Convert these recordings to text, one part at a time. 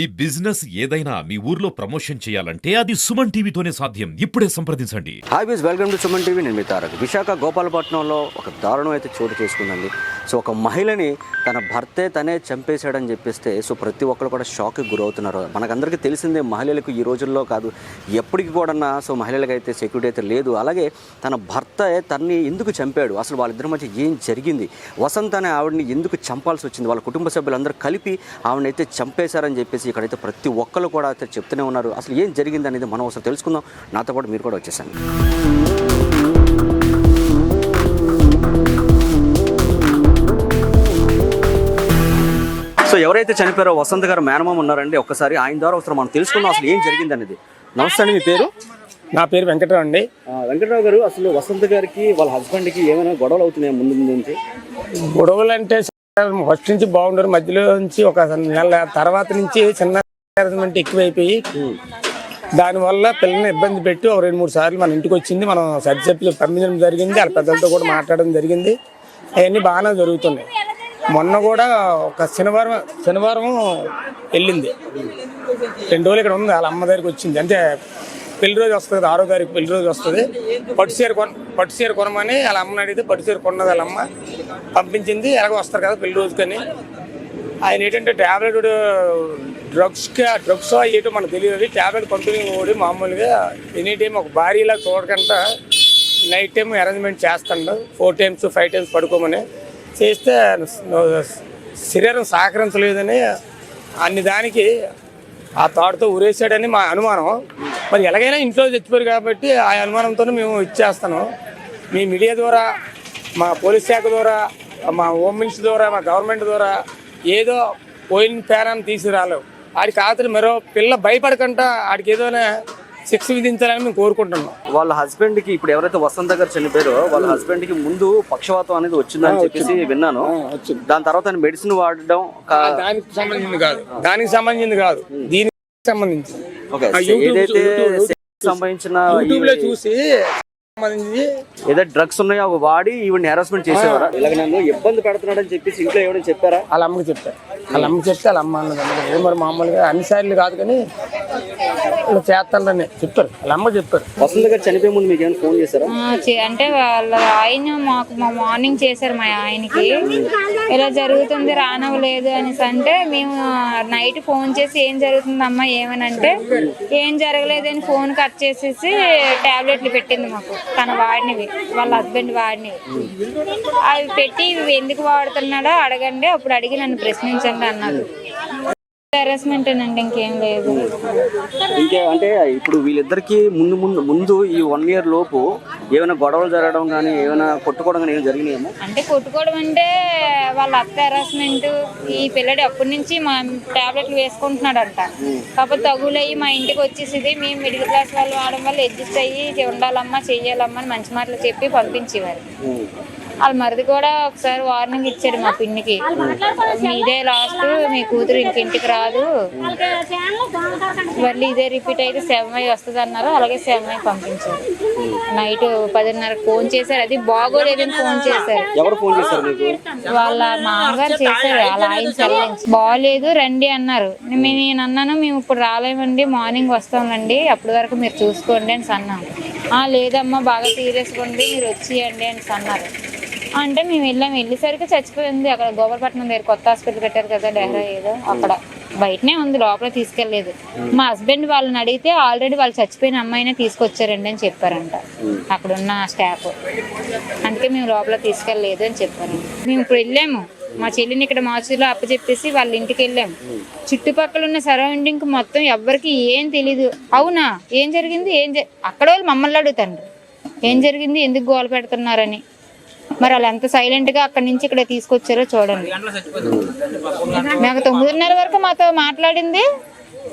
ఈ బిజినెస్ ఏదైనా మీ ఊర్లో ప్రమోషన్ చేయాలంటే అది సుమన్ టీవీతోనే సాధ్యం. ఇప్పుడే సంప్రదించండి. హాయ్ వీస్, వెల్కమ్ టు సుమన్ టీవీ. నేను మీ తారక్. విశాఖ గోపాలపట్నంలో ఒక దారుణం అయితే చోటు చేసుకుందండి. సో ఒక మహిళని తన భర్తే తనే చంపేశాడని చెప్పేస్తే ప్రతి ఒక్కరు కూడా షాక్కి గురవుతున్నారు. మనకందరికీ తెలిసిందే, మహిళలకు ఈ రోజుల్లో కాదు ఎప్పటికి కూడా మహిళలకు అయితే సెక్యూరిటీ అయితే లేదు. అలాగే తన భర్త తన్ని ఎందుకు చంపాడు, అసలు వాళ్ళిద్దరి మధ్య ఏం జరిగింది, వసంత్ అనే ఆవిడని ఎందుకు చంపాల్సి వచ్చింది, వాళ్ళ కుటుంబ సభ్యులందరూ కలిపి ఆవిడనైతే చంపేశారని చెప్పేసి ఇక్కడైతే ప్రతి ఒక్కరు కూడా అయితే చెప్తూనే ఉన్నారు. అసలు ఏం జరిగింది అనేది మనం అసలు తెలుసుకుందాం. నాతో పాటు మీరు కూడా వచ్చేసాను. సో ఎవరైతే చనిపోయారో వసంత్ గారు మేనమామ ఉన్నారండి. ఒక్కసారి ఆయన ద్వారా ఒకసారి మనం తెలుసుకుందాం అసలు ఏం జరిగింది అనేది. నమస్తే అండి, మీ పేరు? నా పేరు వెంకటరావు అండి. వెంకటరావు గారు, అసలు వసంత్ గారికి వాళ్ళ హస్బెండ్కి ఏమైనా గొడవలు అవుతున్నాయి ముందు నుంచి? గొడవలు అంటే ఫస్ట్ నుంచి బాగుండరు, మధ్యలో నుంచి ఒక నెల తర్వాత నుంచి చిన్న హెరాస్మెంట్ ఎక్కువైపోయి దానివల్ల పిల్లల్ని ఇబ్బంది పెట్టి ఒక 2-3 సార్లు మన ఇంటికి వచ్చింది. మనం సర్టిఫికెట్లు పంపించడం జరిగింది, వాళ్ళ పెద్దలతో కూడా మాట్లాడడం జరిగింది. అవన్నీ బాగానే జరుగుతున్నాయి. మొన్న కూడా ఒక శనివారం వెళ్ళింది, 2 రోజులు ఇక్కడ ఉంది. వాళ్ళ అమ్మ దగ్గరికి వచ్చింది. అంటే పెళ్లి రోజు వస్తుంది కదా, 6వ తారీఖు పెళ్లి రోజు వస్తుంది. పట్టు చీర కొనమని వాళ్ళ అమ్మని అడిగితే పట్టు చీర కొన్నది వాళ్ళ అమ్మ, పంపించింది. ఎలాగో వస్తారు కదా పెళ్లి రోజుకని. ఆయన ఏంటంటే ట్యాబ్లెట్ డ్రగ్స్ ఏటో మనకు తెలియదు. ట్యాబ్లెట్ కంపెనీ ఓడి మామూలుగా ఎనీ టైం ఒక భార్యలా చూడకుండా నైట్ టైం అరేంజ్మెంట్ చేస్తాడు. 4 times 5 times పడుకోమని చేస్తే శరీరం సహకరించలేదని అన్ని దానికి ఆ తాడుతో ఉరేసాడని మా అనుమానం. మరి ఎలాగైనా ఇంట్లో చచ్చిపోయారు కాబట్టి ఆ అనుమానంతో మేము ఇచ్చేస్తాను. మీ మీడియా ద్వారా, మా పోలీస్ శాఖ ద్వారా, మా హోమ్ మినిస్టర్ ద్వారా, మా గవర్నమెంట్ ద్వారా ఏదో పోయిన పేరాన్ని తీసుకురాలేవు. ఆడికి ఆతలు మరో పిల్ల భయపడకుండా ఆడికి ఏదైనా శిక్ష విధించాలని మేము కోరుకుంటున్నాం. వాళ్ళ హస్బెండ్ కి, ఇప్పుడు ఎవరైతే వసంత్ గారు చనిపోయారో వాళ్ళ హస్బెండ్ కి ముందు పక్షవాతం అనేది వచ్చిందని చెప్పేసి విన్నాను. దాని తర్వాత మెడిసిన్ వాడడం దానికి సంబంధించింది కాదు, దీనికి సంబంధించింది. ఏదైతే సంబంధించిన యూట్యూబ్ లో చూసి ఏదో డ్రగ్స్ ఉన్నాయో అవి వాడి ఈవిని హెరాస్మెంట్ చేసేవారా, ఇలాగ నన్ను ఇబ్బంది పెడుతున్నాడని చెప్పేసి ఇంట్లో ఏమైనా చెప్పారా? వాళ్ళ అమ్మకి చెప్తే వాళ్ళ అమ్మ అన్నది మరి మామూలుగా అన్నిసార్లు కాదు కానీ చేస్తానని చెప్పారు. వాళ్ళ అమ్మ చెప్పారు. వసంత్ గారు చనిపోయే ముందు మీకు ఏమైనా ఫోన్ చేశారా? అంటే వాళ్ళ ఆయన మా మార్నింగ్ చేశారు. మా ఆయనకి ఇలా జరుగుతుంది రానవ్వలేదు అనేసి అంటే మేము నైట్ ఫోన్ చేసి ఏం జరుగుతుందమ్మా ఏమనంటే ఏం జరగలేదని ఫోన్ కట్ చేసేసి టాబ్లెట్లు పెట్టింది మాకు. తన వాడినవి, వాళ్ళ హస్బెండ్ వాడినవి. అవి పెట్టి ఇవి ఎందుకు వాడుతున్నాడో అడగండి, అప్పుడు అడిగి నన్ను ప్రశ్నించండి అన్నారు. హెరాస్మెంట్ అండి, ఇంకేం లేదు. ఇంకే అంటే ఇప్పుడు వీళ్ళిద్దరికి ముందు ఈ 1 year లోపు ఏమైనా గొడవలు జరగడం కానీ ఏమైనా కొట్టుకోవడం కానీ ఏమైనా జరిగినాయేమో? అంటే కొట్టుకోవడం అంటే వాళ్ళ అత్త హెరాస్మెంట్. ఈ పిల్లడు అప్పటి నుంచి మా టాబ్లెట్లు వేసుకుంటున్నాడంట. కాకపోతే తగులయ్యి మా ఇంటికి వచ్చేసింది. మేము మిడిల్ క్లాస్ వాళ్ళు వాడడం వల్ల అడ్జస్ట్ అయ్యి ఉండాలమ్మా చెయ్యాలమ్మా అని మంచి మాటలు చెప్పి పంపించేవారు. వాళ్ళ మరిది కూడా ఒకసారి వార్నింగ్ ఇచ్చాడు మా పిన్నికి, మీదే లాస్ట్, మీ కూతురు ఇంటికి రాదు, మళ్ళీ ఇదే రిపీట్ అయితే 7 వస్తుంది అన్నారు. అలాగే 7 పంపించారు. నైట్ 10:30 ఫోన్ చేశారు. అది బాగోలేదని ఫోన్ చేశారు. ఎవరు ఫోన్ చేశారు? వాళ్ళ మామగారు చేశారు. వాళ్ళ ఆయన చల్లించి బాగోలేదు రండి అన్నారు. నేను అన్నాను మేము ఇప్పుడు రాలేమండి, మార్నింగ్ వస్తామండి, అప్పటి వరకు మీరు చూసుకోండి అని అన్నాను. లేదమ్మా బాగా సీరియస్గా ఉంది, మీరు వచ్చేయండి అని అన్నారు. అంటే మేము వెళ్ళేసరికి చచ్చిపోయింది. అక్కడ గోపాలపట్నం దగ్గర కొత్త హాస్పిటల్ కట్టారు కదా, డెహ్రా ఏదో, అక్కడ బయటనే ఉంది, లోపల తీసుకెళ్లేదు. మా హస్బెండ్ వాళ్ళని అడిగితే ఆల్రెడీ వాళ్ళు చచ్చిపోయిన అమ్మాయినే తీసుకొచ్చారండి అని చెప్పారంట అక్కడ ఉన్న స్టాఫ్. అందుకే మేము లోపల తీసుకెళ్ళలేదు అని చెప్పారంట. మేము ఇప్పుడు వెళ్ళాము, మా చెల్లిని ఇక్కడ మాచూరులో అప్పచెప్పేసి వాళ్ళ ఇంటికి వెళ్ళాము. చుట్టుపక్కల ఉన్న సరౌండింగ్ మొత్తం ఎవ్వరికి ఏం తెలీదు. అవునా ఏం జరిగింది, అక్కడ వాళ్ళు మమ్మల్ని అడుగుతారు ఏం జరిగింది, ఎందుకు గోల పెడుతున్నారని. మరి వాళ్ళు ఎంత సైలెంట్ గా అక్కడి నుంచి ఇక్కడ తీసుకొచ్చారో చూడండి. నాకు 9:30 వరకు మాతో మాట్లాడింది.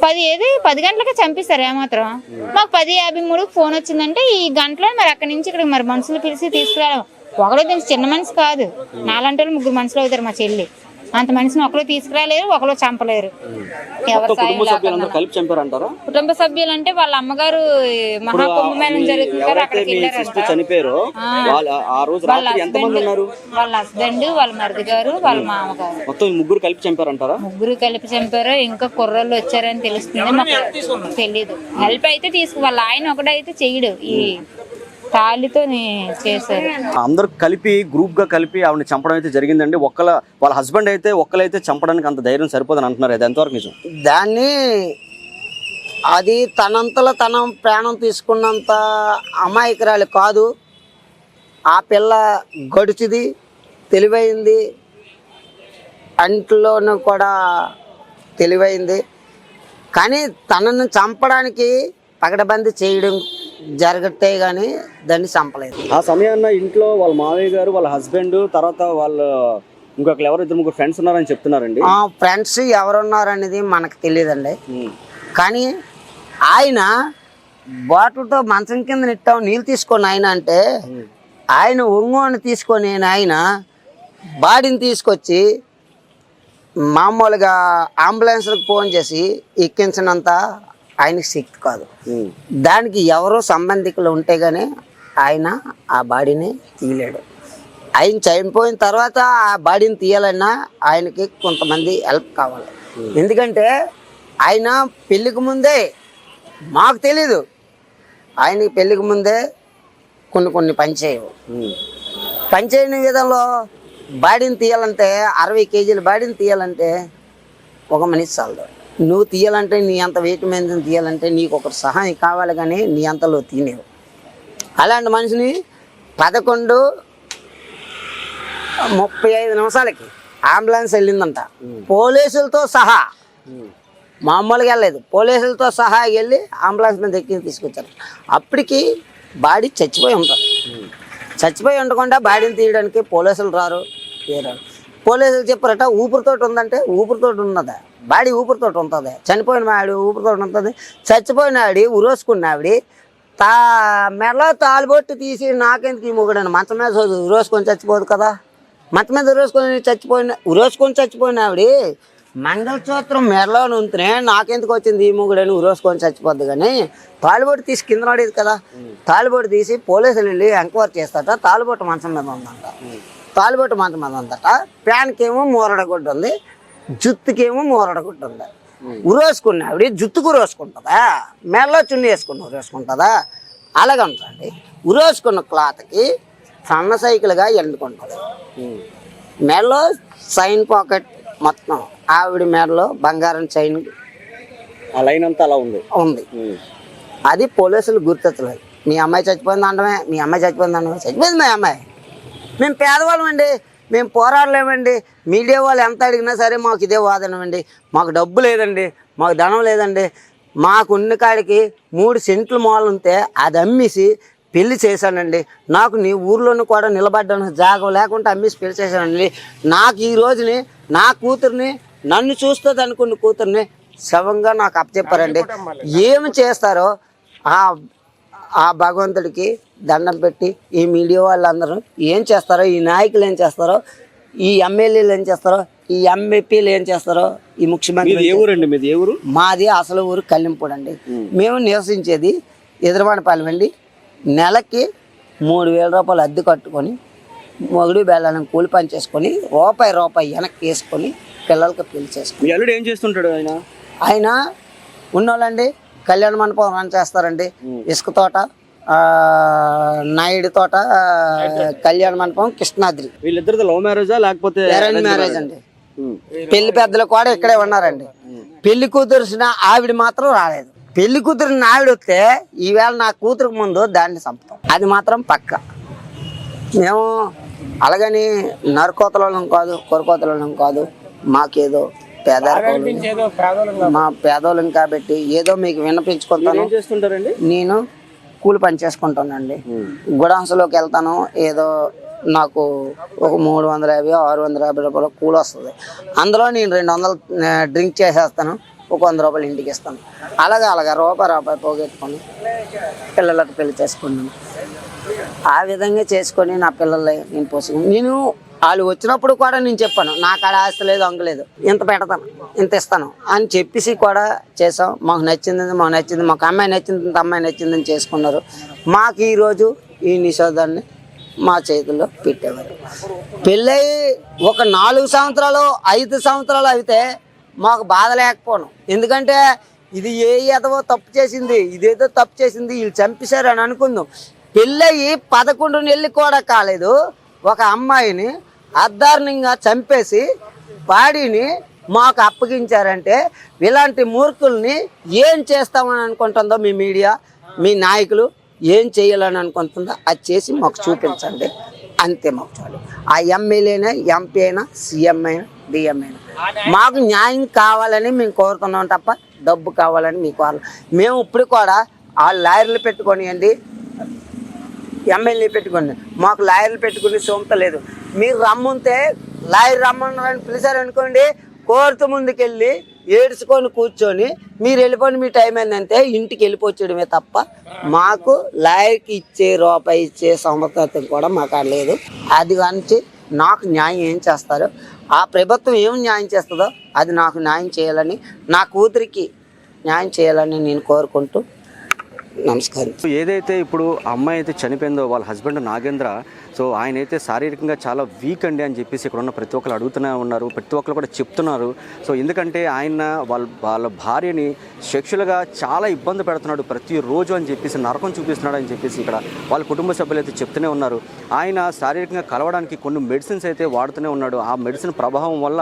10 గంటలకే చంపిస్తారు ఏమాత్రం. మాకు 10:53 ఫోన్ వచ్చిందంటే ఈ గంటలో మరి అక్కడి నుంచి ఇక్కడ మరి మనుషులు పిలిచి తీసుకురావడం. ఒకడో చిన్న మనిషి కాదు, 4 3 మనుషులు అవుతారు. మా చెల్లి అంత మనిషిని ఒకరు తీసుకురాలేరు, ఒకరు చంపలేరు. ఎవరి సాయం కుటుంబ సభ్యులందరూ లేకుండా. కలిపి చంపారంటారా? కుటుంబ సభ్యులు అంటే వాళ్ళ అమ్మగారు మహాకుంభమేళం జరుగుతుంది కదా, అక్కడికి వెళ్ళారంట. చనిపోయారు ఆ రోజు రాత్రి ఎంతమంది ఉన్నారు? వాళ్ళ హస్బెండ్, వాళ్ళ మరిది గారు, వాళ్ళ మామగారు, మొత్తం ముగ్గురు కలిపి చంపారంటారా? ముగ్గురు కలిపి చంపారు. ఇంకా కుర్రోళ్ళు వచ్చారని తెలుస్తుంది, మాకు తెలీదు. హెల్ప్ అయితే వాళ్ళ ఆయన ఒకడైతే చెయ్యడు, ఈ తాళితో చేశారు. అందరూ కలిపి గ్రూప్ గా కలిపి ఆవిడని చంపడం అయితే జరిగిందండి. వాళ్ళ హస్బెండ్ అయితే ఒక్కలైతే చంపడానికి అంత ధైర్యం సరిపోదని అంటున్నారు. అది ఎంతవరకు నిజం? దాన్ని అది తనంతలో తన ప్రాణం తీసుకున్నంత అమాయకురాలు కాదు. ఆ పిల్ల గడుచుది, తెలివైంది, అంట్లోనూ కూడా తెలివైంది. కానీ తనను చంపడానికి పగడబంది చేయడం జరగట్టే కానీ దాన్ని చంపలేదు. ఆ సమయాన్న ఇంట్లో వాళ్ళ మావయ్య గారు, వాళ్ళ హస్బెండ్, తర్వాత వాళ్ళు ఇంకొకరు ఎవరు 2-3 ఫ్రెండ్స్ ఉన్నారని చెప్తున్నారండి. ఆ ఫ్రెండ్స్ ఎవరున్నారనేది మనకు తెలియదండి. కానీ ఆయన బాటిల్తో మంచం కింద నెట్టాం నీళ్ళు తీసుకొని ఆయన అంటే ఆయన ఒంగోని తీసుకొని ఆయన బాడీని తీసుకొచ్చి మామూలుగా అంబులెన్స్లకు ఫోన్ చేసి ఎక్కించినంత ఆయనకి శక్తి కాదు. దానికి ఎవరో సంబంధికులు ఉంటే గానీ ఆయన ఆ బాడీని తీయలేడు. ఆయన చనిపోయిన తర్వాత ఆ బాడీని తీయాలన్నా ఆయనకి కొంతమంది హెల్ప్ కావాలి. ఎందుకంటే ఆయన పెళ్ళికి ముందే మాకు తెలీదు, ఆయన పెళ్ళికి ముందే కొన్ని పనిచేయవు. పనిచేయని విధంలో బాడీని తీయాలంటే 60 కేజీల బాడీని తీయాలంటే ఒక మనిషి చాలదు. నువ్వు తీయాలంటే నీ అంత వెయిట్ మీద తీయాలంటే నీకు ఒకరు సహాయం కావాలి, కానీ నీ అంతలో తీనేవు. అలాంటి మనిషిని 11:35 నిమిషాలకి అంబులెన్స్ వెళ్ళిందంట, పోలీసులతో సహా. మామూలుగా వెళ్ళలేదు, పోలీసులతో సహా వెళ్ళి అంబులెన్స్ మీద ఎక్కి తీసుకొచ్చారు. అప్పటికి బాడీ చచ్చిపోయి ఉంటుంది. చచ్చిపోయి ఉండకుండా బాడీని తీయడానికి పోలీసులు రారు. పోలీసులు చెప్పారట ఊపిరితోటి ఉందంటే ఊపిరితోటి ఉన్నదా? బాడీ ఊపిరితోటి ఉంటుంది. చనిపోయిన ఆవిడ ఊపిరితోటి ఉంటుంది. చచ్చిపోయిన ఆవిడ ఉరోసుకున్న ఆవిడ మెడలో తాళిబొట్టు తీసి నాకెందుకు ఈ మొగుడని మంచం మీద ఉరోసుకొని చచ్చిపోదు కదా. మంచం మీద ఉరోసుకొని చచ్చిపోయిన ఆవిడ మంగళసూత్రం మెడలో ఉంటేనే నాకెందుకు వచ్చింది ఈ మొగుడని ఉరోసుకొని చచ్చిపోద్ది. కానీ తాళిబొట్టు తీసి కింద పడేది కదా. తాళిబొట్టు తీసి పోలీసులు వెళ్ళి ఎంక్వైరీ చేస్తాట. తాళిబొట్టు మంచం మీద ఉందంట. తాళిబొట్టు మంచం మీద ఉందట. ప్యాన్కేమో మూరడగుడ్డు ఉంది, జుత్తుకేమో మూరడగుడ్డు ఉంది. ఉరోసుకున్న ఆవిడ జుత్తుకు ఉరోసుకుంటుందా, మెడలో చున్ని వేసుకుని ఉరోసుకుంటుందా? అలాగంటండి. ఉరోసుకున్న క్లాత్కి సన్న సైకిల్గా ఎండుకుంటుంది. మెడలో చైన్ పాకెట్ మొత్తం ఆవిడ మెడలో బంగారం చైన్ ఆ లైన్ అంతా అలా ఉంది. అది పోలీసులు గుర్తెత్తలేదు. మీ అమ్మాయి చచ్చిపోయింది అంటమే, మీ అమ్మాయి చచ్చిపోయింది అంటమే. చచ్చిపోయింది మా అమ్మాయి. మేము పేదవాళ్ళం అండి, మేము పోరాడలేమండి. మీడియా వాళ్ళు ఎంత అడిగినా సరే మాకు ఇదే వాదనమండి. మాకు డబ్బు లేదండి, మాకు ధనం లేదండి. మాకు ఉన్న కాడికి 3 సెంట్లు మూలలు ఉంటే అది అమ్మేసి పెళ్లి చేశానండి. నాకు నీ ఊర్లోనూ కూడా నిలబడ్డాను, జాగం లేకుండా అమ్మేసి పెళ్లి చేశానండి. నాకు ఈ రోజుని నా కూతుర్ని, నన్ను చూస్తుంది అనుకున్న కూతుర్ని శవంగా నాకు అప్పచెప్పారండి. ఏమి చేస్తారో ఆ భగవంతుడికి దండం పెట్టి ఈ మీడియా వాళ్ళందరూ ఏం చేస్తారో, ఈ నాయకులు ఏం చేస్తారో, ఈ ఎమ్మెల్యేలు ఏం చేస్తారో, ఈ ఎంపీలు ఏం చేస్తారో, ఈ ముఖ్యమంత్రి. మీది ఏ ఊరు? మాది అసలు ఊరు కళ్లింపూడి అండి. మేము నివసించేది ఎదురువాడపాలెం అండి. నెలకి 3,000 రూపాయలు అద్దె కట్టుకొని మొగుడు బెల్లాలను కూలి పని చేసుకొని రూపాయి వెనక్కి వేసుకొని పిల్లలకి పెళ్లి చేసుకుని. అల్లుడు ఏం చేస్తుంటాడు? ఆయన ఉన్నోళ్ళండి కళ్యాణ మండపం రన్ చేస్తారండి. ఇసుక తోట, నాయుడు తోట, కళ్యాణ మండపం, కృష్ణాద్రి. వీళ్ళిద్దరితో లవ్ మ్యారేజా లేకపోతే అరేంజ్ మ్యారేజ్ అండి. పెళ్లి పెద్దలు కూడా ఇక్కడే ఉన్నారండి. పెళ్లి కూతురుసిన ఆవిడ మాత్రం రాలేదు. పెళ్లి కూతురు ఆవిడ వస్తే ఈవేళ నా కూతురుకు ముందు దాన్ని చంపుతాం, అది మాత్రం పక్క. మేము అలాగని నరకోతలం కాదు, కొరకోతలం కాదు. మాకేదో మా పేదోళ్ళం కాబట్టి ఏదో మీకు విన్నపించుకుంటాను. నేను కూలి పని చేసుకుంటానండి. గుడాంసలోకి వెళ్తాను. ఏదో నాకు ఒక 350, 650 రూపాయలు కూలి వస్తుంది. అందులో నేను 200 డ్రింక్ చేసేస్తాను, ఒక 100 రూపాయలు ఇంటికి ఇస్తాను. అలాగా రూపాయి పోగొట్టుకొని పిల్లలకు పెళ్లి చేసుకున్నాను. ఆ విధంగా చేసుకొని నా పిల్లల్ని నేను పోసుకున్నాను. నేను వాళ్ళు వచ్చినప్పుడు కూడా నేను చెప్పాను నాకు ఆడ ఆస్తి లేదు అంగలేదు ఇంత పెడతాను ఇంత ఇస్తాను అని చెప్పేసి కూడా చేసాం. మాకు నచ్చింది మాకు అమ్మాయి నచ్చింది ఇంత అమ్మాయి నచ్చిందని చేసుకున్నారు. మాకు ఈరోజు ఈ నిషేధాన్ని మా చేతుల్లో పెట్టేవారు. పెళ్ళయి ఒక 4 సంవత్సరాలు 5 సంవత్సరాలు అయితే మాకు బాధ లేకపోను. ఎందుకంటే ఇది ఏదో తప్పు చేసింది ఇదేదో తప్పు చేసింది వీళ్ళు చంపేశారు అని అనుకుందాం. పెళ్ళయి 11 నెలలు కూడా కాలేదు ఒక అమ్మాయిని అర్ధారణంగా చంపేసి బాడీని మాకు అప్పగించారంటే ఇలాంటి మూర్ఖుల్ని ఏం చేస్తామని అనుకుంటుందో మీ మీడియా మీ నాయకులు ఏం చేయాలని అనుకుంటుందో అది చేసి మాకు చూపించండి. అంతే మాకు చాలు. ఆ ఎమ్మెల్యేనా ఎంపీ అయినా సీఎం అయినా డిఎం అయినా మాకు న్యాయం కావాలని మేము కోరుతున్నాం తప్ప డబ్బు కావాలని మీకు మేము ఇప్పుడు కూడా ఆ లాయర్లు పెట్టుకొనియండి ఎమ్మెల్యే పెట్టుకోండి మాకు లాయర్లు పెట్టుకుని సొంత లేదు. మీరు రమ్మంటే లాయర్ రమ్మన్నారని పిలిచారనుకోండి కోర్టు ముందుకెళ్ళి ఏడ్చుకొని కూర్చొని మీరు వెళ్ళిపోయి మీ టైం ఏంటంటే ఇంటికి వెళ్ళిపోవడమే తప్ప మాకు లాయర్కి ఇచ్చే రూపాయి ఇచ్చే సమర్థత కూడా మాకు లేదు. అది కానీ నాకు న్యాయం ఏం చేస్తారో ఆ ప్రభుత్వం ఏం న్యాయం చేస్తుందో అది నాకు న్యాయం చేయాలని నా కూతురికి న్యాయం చేయాలని నేను కోరుకుంటూ నమస్కారం. ఏదైతే ఇప్పుడు అమ్మాయి అయితే చనిపోయిందో వాళ్ళ హస్బెండ్ నాగేంద్ర, సో ఆయన అయితే శారీరకంగా చాలా వీక్ అండి అని చెప్పేసి ఇక్కడ ఉన్న ప్రతి ఒక్కరు అడుగుతూనే ఉన్నారు, ప్రతి ఒక్కరు కూడా చెప్తున్నారు. సో ఎందుకంటే ఆయన వాళ్ళ భార్యని సెక్షువల్గా చాలా ఇబ్బంది పెడుతున్నాడు ప్రతిరోజు అని చెప్పేసి నరకం చూపిస్తున్నాడు అని చెప్పేసి ఇక్కడ వాళ్ళ కుటుంబ సభ్యులు అయితే చెప్తూనే ఉన్నారు. ఆయన శారీరకంగా కలవడానికి కొన్ని మెడిసిన్స్ అయితే వాడుతూనే ఉన్నాడు. ఆ మెడిసిన్ ప్రభావం వల్ల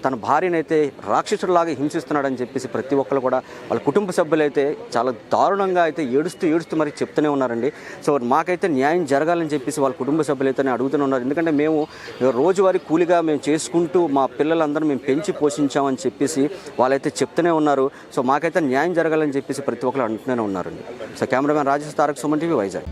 తన భార్యను అయితే రాక్షసుడిలాగా హింసిస్తున్నాడు అని చెప్పేసి ప్రతి ఒక్కరు కూడా వాళ్ళ కుటుంబ సభ్యులు అయితే చాలా దారుణంగా అయితే ఏడుస్తూ మరి చెప్తూనే ఉన్నారండి. సో మాకైతే న్యాయం జరగాలని చెప్పేసి వాళ్ళ కుటుంబ సభ్యులు అయితే అడుగుతూనే ఉన్నారు. ఎందుకంటే మేము రోజువారీ కూలిగా మేము చేసుకుంటూ మా పిల్లలందరూ మేము పెంచి పోషించామని చెప్పేసి వాళ్ళైతే చెప్తూనే ఉన్నారు. సో మాకైతే న్యాయం జరగాలని చెప్పేసి ప్రతి ఒక్కరు అంటూనే ఉన్నారండి. So cameraman Rajesh Tarak, Suman TV, Vizag.